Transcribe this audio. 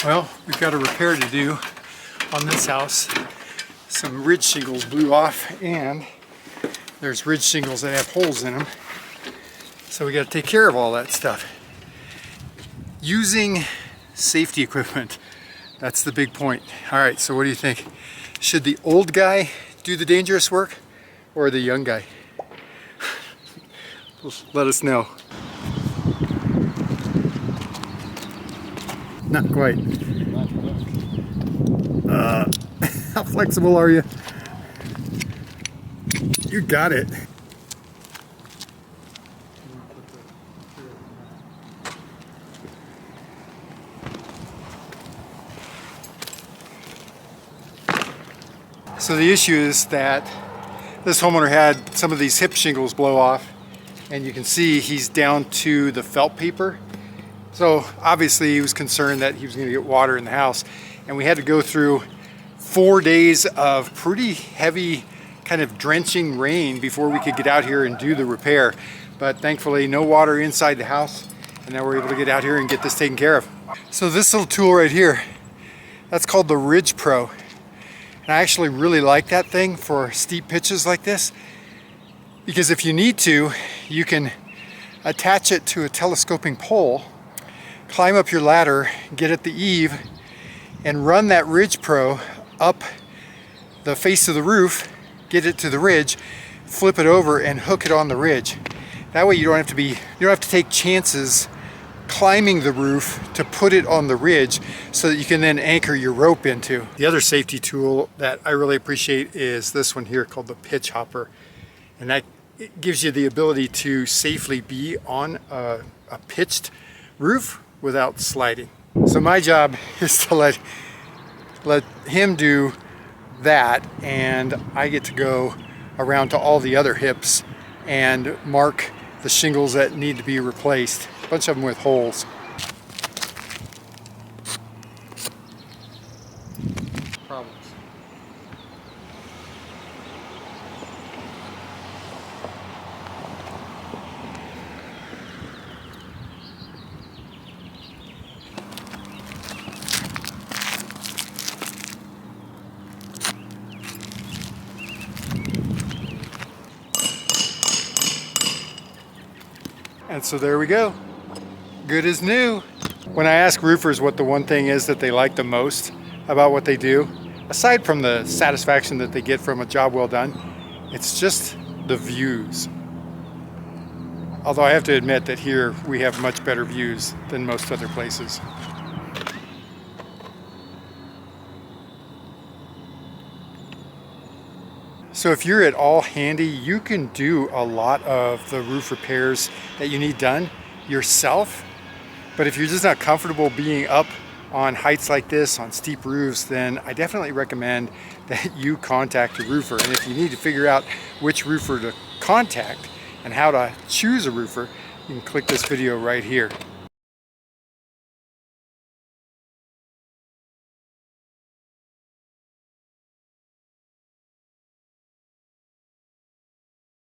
Well, we've got a repair to do on this house. Some ridge shingles blew off, and there's ridge shingles that have holes in them. So we got to take care of all that stuff. Using safety equipment, that's the big point. All right, so what do you think? Should the old guy do the dangerous work or the young guy? Let us know. Not quite. How flexible are you? You got it. So the issue is that this homeowner had some of these hip shingles blow off, and you can see he's down to the felt paper. So obviously he was concerned that he was going to get water in the house, and we had to go through 4 days of pretty heavy kind of drenching rain before we could get out here and do the repair. But thankfully no water inside the house, and now we're able to get out here and get this taken care of. So this little tool right here, that's called the Ridge Pro. And I actually really like that thing for steep pitches like this, because if you need to, you can attach it to a telescoping pole, climb up your ladder, get at the eave, and run that Ridge Pro up the face of the roof, get it to the ridge, flip it over and hook it on the ridge. That way you don't have to take chances climbing the roof to put it on the ridge, so that you can then anchor your rope into. The other safety tool that I really appreciate is this one here called the pitch hopper. And that it gives you the ability to safely be on a pitched roof without sliding. So my job is to let him do that, and I get to go around to all the other hips and mark the shingles that need to be replaced. A bunch of them with holes. Problems. And so there we go. Good as new. When I ask roofers what the one thing is that they like the most about what they do, aside from the satisfaction that they get from a job well done, it's just the views. Although I have to admit that here we have much better views than most other places. So if you're at all handy, you can do a lot of the roof repairs that you need done yourself. But if you're just not comfortable being up on heights like this, on steep roofs, then I definitely recommend that you contact a roofer. And if you need to figure out which roofer to contact and how to choose a roofer, you can click this video right here.